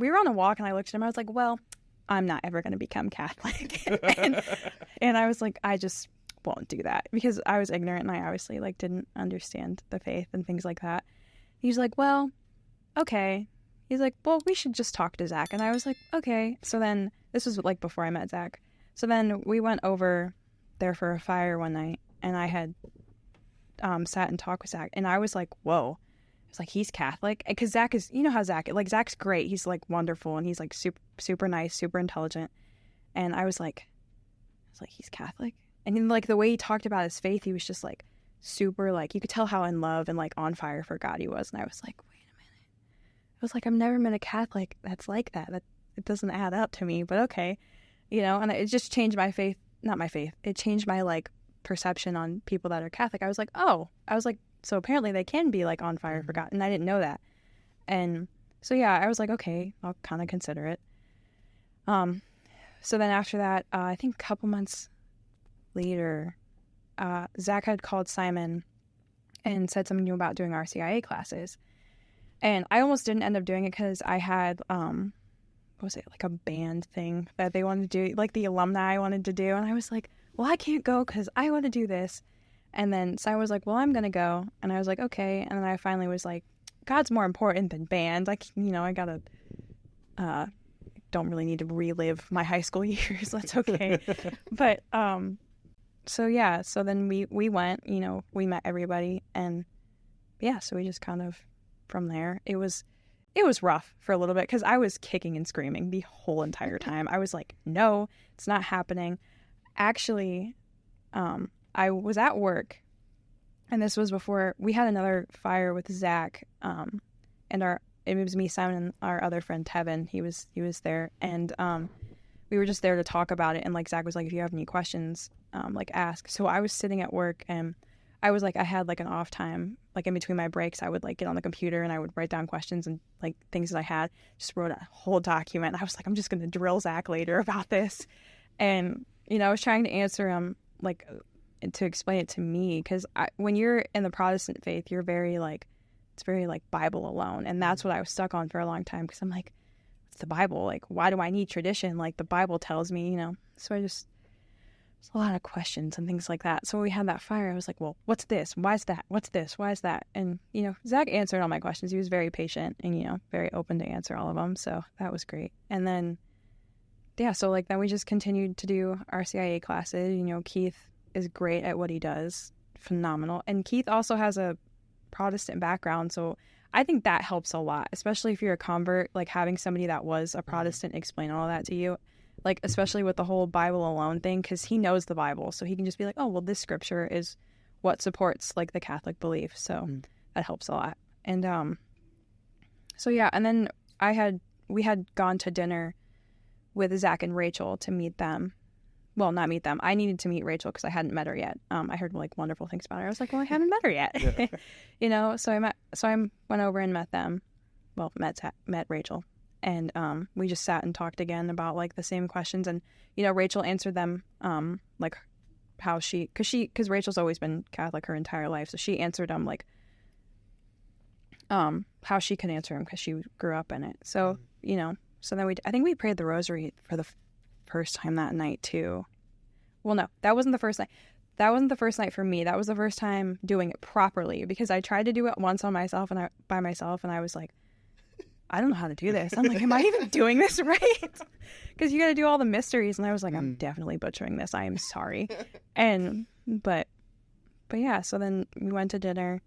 we were on a walk and I looked at him. I was like, well, I'm not ever going to become Catholic. and I was like, I just won't do that because I was ignorant and I obviously like didn't understand the faith and things like that. He's like, well, okay. He's like, well, we should just talk to Zach. And I was like, okay. So then this was like before I met Zach. So then we went over there for a fire one night and I had sat and talked with Zach and I was like, whoa. I was like, he's Catholic? Because Zach is, you know how Zach's great. He's like wonderful and he's like super, super nice, super intelligent. And I was like, he's Catholic? And then like the way he talked about his faith, he was just like super like, you could tell how in love and like on fire for God he was. And I was like, wait a minute. I was like, I've never met a Catholic that's like that. It doesn't add up to me, but okay. You know, and it just changed my faith, not my faith. It changed my like perception on people that are Catholic. I was like, so apparently they can be like on fire for God. And I didn't know that. And so, yeah, I was like, okay, I'll kind of consider it. So then after that, I think a couple months later, Zach had called Simon and said something new about doing RCIA classes. And I almost didn't end up doing it because I had, what was it, like a band thing that they wanted to do, like the alumni wanted to do. And I was like, well, I can't go because I want to do this. And then Simon was like, well, I'm going to go. And I was like, okay. And then I finally was like, God's more important than band. Like, you know, I got to, don't really need to relive my high school years. That's okay. But, so yeah, so then we went, you know, we met everybody and yeah, so we just kind of from there, it was rough for a little bit because I was kicking and screaming the whole entire time. I was like, no, it's not happening. Actually, I was at work and this was before we had another fire with Zach, and it was me, Simon, and our other friend Tevin. He was there, and we were just there to talk about it. And like Zach was like, if you have any questions, like ask. So I was sitting at work, and I was like, I had like an off time, like in between my breaks, I would like get on the computer and I would write down questions and like things that I had. Just wrote a whole document. I was like, I'm just gonna drill Zach later about this, and you know, I was trying to answer him like to explain it to me because when you're in the Protestant faith, you're very like. It's very like Bible alone, and that's what I was stuck on for a long time because I'm like, it's the Bible, like why do I need tradition? Like the Bible tells me, you know. So there's a lot of questions and things like that. So when we had that fire, I was like, well, what's this? Why is that? What's this? Why is that? And you know, Zach answered all my questions. He was very patient and you know, very open to answer all of them. So that was great. And then yeah, so like then we just continued to do RCIA classes. You know, Keith is great at what he does, phenomenal. And Keith also has a Protestant background, so I think that helps a lot, especially if you're a convert, like having somebody that was a Protestant explain all that to you, like especially with the whole Bible alone thing, because he knows the Bible, so he can just be like, oh well, this scripture is what supports like the Catholic belief, so that helps a lot. And so yeah, and then we had gone to dinner with Zach and Rachel to meet them. Well, not meet them. I needed to meet Rachel because I hadn't met her yet. I heard like wonderful things about her. I was like, well, I haven't met her yet. Yeah. You know, so I went over and met them. Well, met Rachel, and we just sat and talked again about like the same questions. And you know, Rachel answered them like how because Rachel's always been Catholic her entire life, so she answered them like how she could answer them because she grew up in it. So you know, so then I think we prayed the rosary for the first time that night too. Well, no, that wasn't the first night. That wasn't the first night for me. That was the first time doing it properly because I tried to do it once on myself and by myself, and I was like, I don't know how to do this. I'm like, am I even doing this right? Because you got to do all the mysteries, and I was like, I'm definitely butchering this. I am sorry. And but yeah. So then we went to dinner,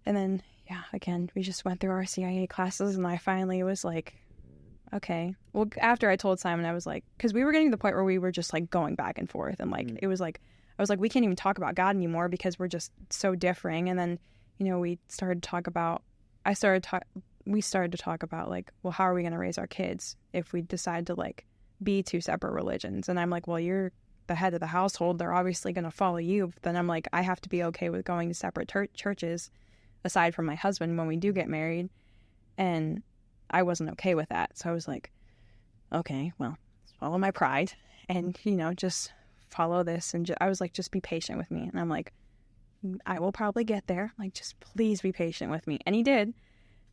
and then yeah, again we just went through our RCIA classes, and I finally was like, okay. Well, after I told Simon, I was like, because we were getting to the point where we were just like going back and forth, and like it was like, I was like, we can't even talk about God anymore because we're just so differing. And then, you know, we started to talk about like, well, how are we going to raise our kids if we decide to like be two separate religions? And I'm like, well, you're the head of the household. They're obviously going to follow you. But then I'm like, I have to be okay with going to separate churches aside from my husband when we do get married. And I wasn't okay with that. So I was like, okay, well, swallow my pride and, you know, just follow this. And I was like, just be patient with me. And I'm like, I will probably get there. Like, just please be patient with me. And he did.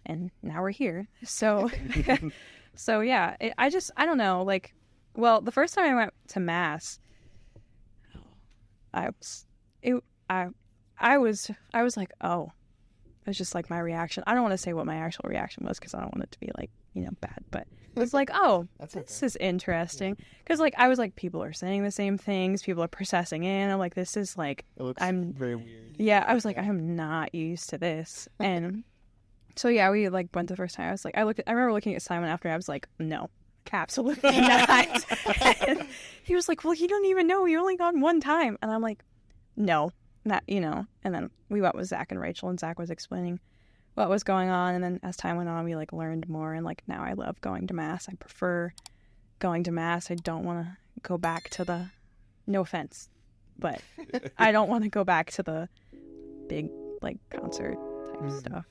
and now we're here. So, so yeah, I don't know. Like, well, the first time I went to mass, I was like, oh, it was just like my reaction. I don't want to say what my actual reaction was because I don't want it to be like, bad, but it was like, oh, this is interesting. Because like, I was like, people are saying the same things. People are processing in. I'm like, this is like, It looks very weird. Yeah, I was like, I am not used to this. And so yeah, we like went the first time. I was like, I remember looking at Simon after. I was like, no, absolutely not. And he was like, well, you don't even know. You only gone one time. And I'm like, no, not, And then we went with Zach and Rachel, and Zach was explaining what was going on. And then as time went on, we like learned more. And like now I love going to mass. I prefer going to mass. I don't want to go back to no offense, but I don't want to go back to the big like concert type stuff.